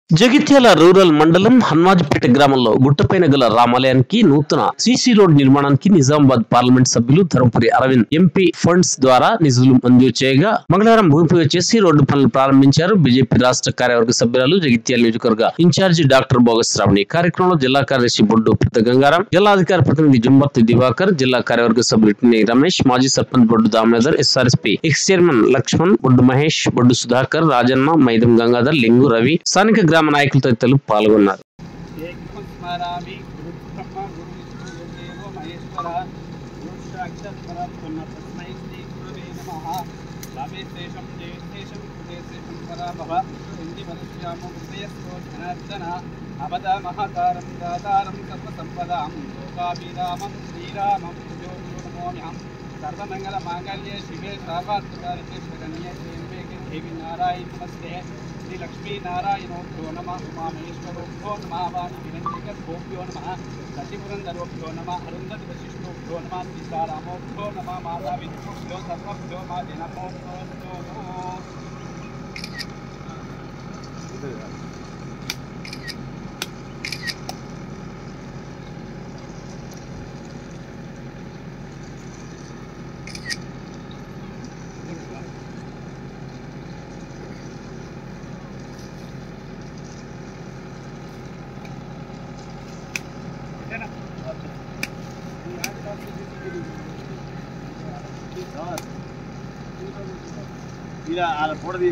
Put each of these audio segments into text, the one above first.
Jagtial rural మండలం హన్మాజ్పేట గ్రామంలో గుట్టపైన గల రామాలయానికి నూతన సీసీ రోడ్ నిర్మాణానికి నిజామాబాద్ పార్లమెంట్ సభ్యులు ధర్మపురి అరవింద్ ఎంపీ ఫండ్స్ ద్వారా నిధులు మంజూరు చేయగా మంగళవారం భూమి పూజ చేసి రోడ్డు పనులు ప్రారంభించారు. బీజేపీ రాష్ట్ర కార్యవర్గ సభ్యురాలు జగిత్యాల నియోజకవర్గ ఇన్ఛార్జి డాక్టర్ బోగస్ శ్రావణి. కార్యక్రమంలో జిల్లా కార్యదర్శి బొడ్డు పెద్ద గంగారాం, జిల్లా అధికార ప్రతినిధి జుంబర్తి దివాకర్, జిల్లా కార్యవర్గ సభ్యులు టి రమేష్, మాజీ sarpanch Boddu Damodar, SRSP ex chairman Lakshman, Boddu Mahesh, Boddu Sudhakar, Rajanna, Maidam Gangadhar, Lingu Ravi, స్థానిక గ్రామ నాయకులు తదితరులు పాల్గొన్నారు. सर्वमंगल मांगल्ये शिवे सर्वार्थसाधिके शरण्ये त्र्यंबके देवी नारायणी नमस्ते. श्री लक्ष्मी नारायणोभ्यो नमः. उमामहेश्वरोभ्यो नमः. वाणी विरंजकभ्यो नमः. सचिपुरंदरोभ्यो नमः. अरुंधति वशिष्ठोभ्यो नमः. सीतारामोभ्यो नमः. माता विष्णुभ्यो सर्वभ्यो माते नमो. फोटो दी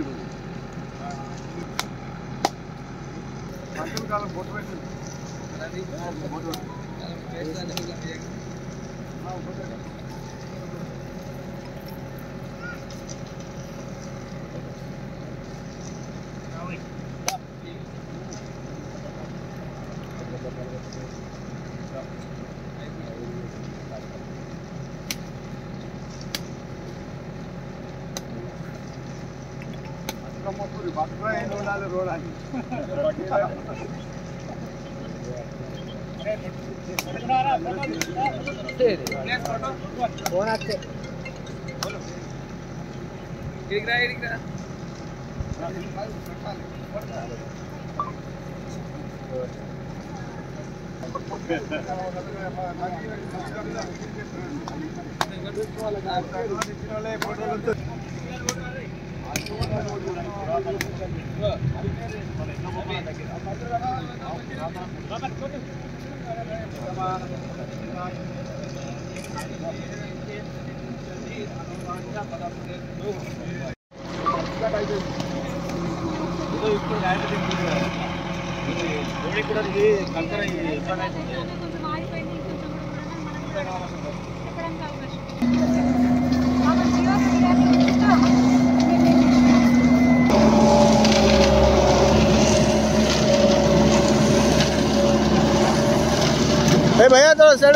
भैया थोड़ा साइड,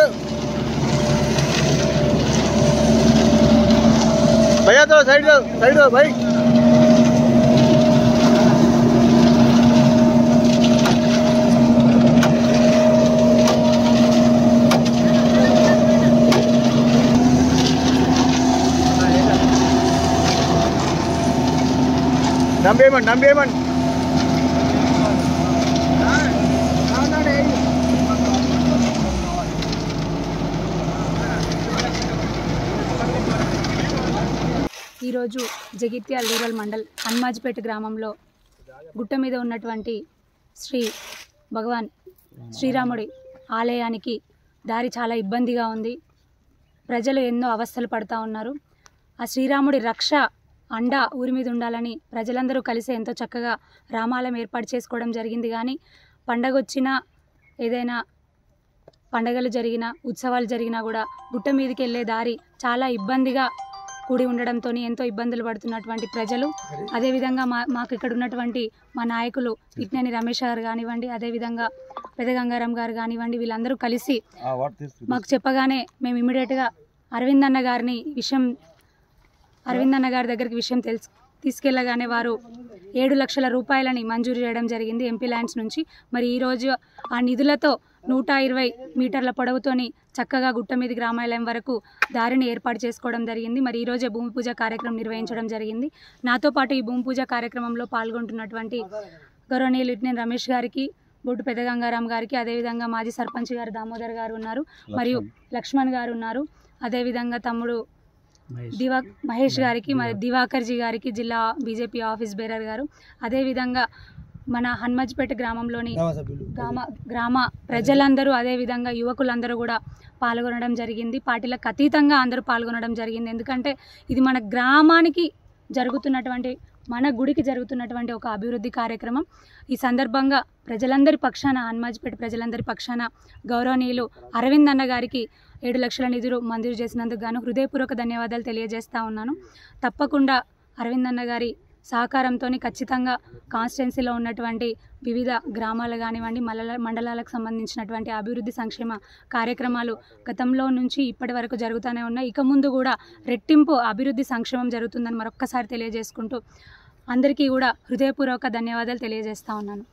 भैया थोड़ा साइड दो, साइड दो भाई. नंबेमन ఈరోజు జగిత్యాల రూరల్ మండల్ హన్మాజ్పేట గ్రామంలో గుట్ట మీద ఉన్నటువంటి శ్రీ భగవాన్ శ్రీరాముడి ఆలయానికి దారి చాలా ఇబ్బందిగా ఉంది. ప్రజలు ఎన్నో అవస్థలు పడుతూ ఉన్నారు. ఆ శ్రీరాముడి రక్ష అండ ఊరి మీద ఉండాలని ప్రజలందరూ కలిసి ఎంతో చక్కగా రామాలయం ఏర్పాటు చేసుకోవడం జరిగింది. కానీ పండగ వచ్చినా, ఏదైనా పండగలు జరిగినా, ఉత్సవాలు జరిగినా కూడా గుట్ట మీదకి వెళ్ళే దారి చాలా ఇబ్బందిగా కూడి ఉండడంతో ఎంతో ఇబ్బందులు పడుతున్నటువంటి ప్రజలు, అదేవిధంగా మాకు ఇక్కడ ఉన్నటువంటి మా నాయకులు ఇట్నేని రమేష్ గారు కానివ్వండి, అదేవిధంగా పెద్ద గంగారాం గారు కానివ్వండి, వీళ్ళందరూ కలిసి మాకు చెప్పగానే మేము ఇమీడియట్గా అరవింద్ అన్న గారి దగ్గరికి విషయం తీసుకెళ్లగానే వారు 7 లక్షల రూపాయలని మంజూరు చేయడం జరిగింది ఎంపీ ల్యాండ్స్ నుంచి. మరి ఈరోజు ఆ నిధులతో 120 మీటర్ల పొడవుతోని చక్కగా గుట్టమీది గ్రామాలయం వరకు దారిని ఏర్పాటు చేసుకోవడం జరిగింది. మరి ఈరోజే భూమి పూజ కార్యక్రమం నిర్వహించడం జరిగింది. నాతో పాటు ఈ భూమి పూజ కార్యక్రమంలో పాల్గొంటున్నటువంటి గౌరవనీయులు ఇట్నేని రమేష్ గారికి, బొడ్డు పెద్ద గంగారాం గారికి, అదేవిధంగా మాజీ సర్పంచ్ గారు దామోదర్ గారు ఉన్నారు, మరియు లక్ష్మణ్ గారు ఉన్నారు, అదేవిధంగా తమ్ముడు మహేష్ గారికి, మరి దివాకర్జీ గారికి, జిల్లా బీజేపీ ఆఫీస్ బేరర్ గారు, అదేవిధంగా మన హన్మజ్పేట గ్రామంలోని గ్రామ ప్రజలందరూ, అదేవిధంగా యువకులందరూ కూడా పాల్గొనడం జరిగింది. పార్టీలకు అతీతంగా అందరూ పాల్గొనడం జరిగింది. ఎందుకంటే ఇది మన గ్రామానికి జరుగుతున్నటువంటి, మన గుడికి జరుగుతున్నటువంటి ఒక అభివృద్ధి కార్యక్రమం. ఈ సందర్భంగా ప్రజలందరి పక్షాన, హన్మజ్పేట ప్రజలందరి పక్షాన గౌరవనీయులు అరవింద్ అన్న గారికి 7 లక్షల నిధులు మంజూరు చేసినందుకు గాను హృదయపూర్వక ధన్యవాదాలు తెలియజేస్తూ ఉన్నాను. తప్పకుండా అరవింద్ అన్న గారి సహకారంతో ఖచ్చితంగా కాన్స్టిట్యున్సీలో ఉన్నటువంటి వివిధ గ్రామాలు కానివ్వండి, మండలాలకు సంబంధించినటువంటి అభివృద్ధి సంక్షేమ కార్యక్రమాలు గతంలో నుంచి ఇప్పటి వరకు జరుగుతూనే ఉన్నాయి. ఇక ముందు కూడా రెట్టింపు అభివృద్ధి సంక్షేమం జరుగుతుందని మరొక్కసారి తెలియజేసుకుంటూ అందరికీ కూడా హృదయపూర్వక ధన్యవాదాలు తెలియజేస్తూ ఉన్నాను.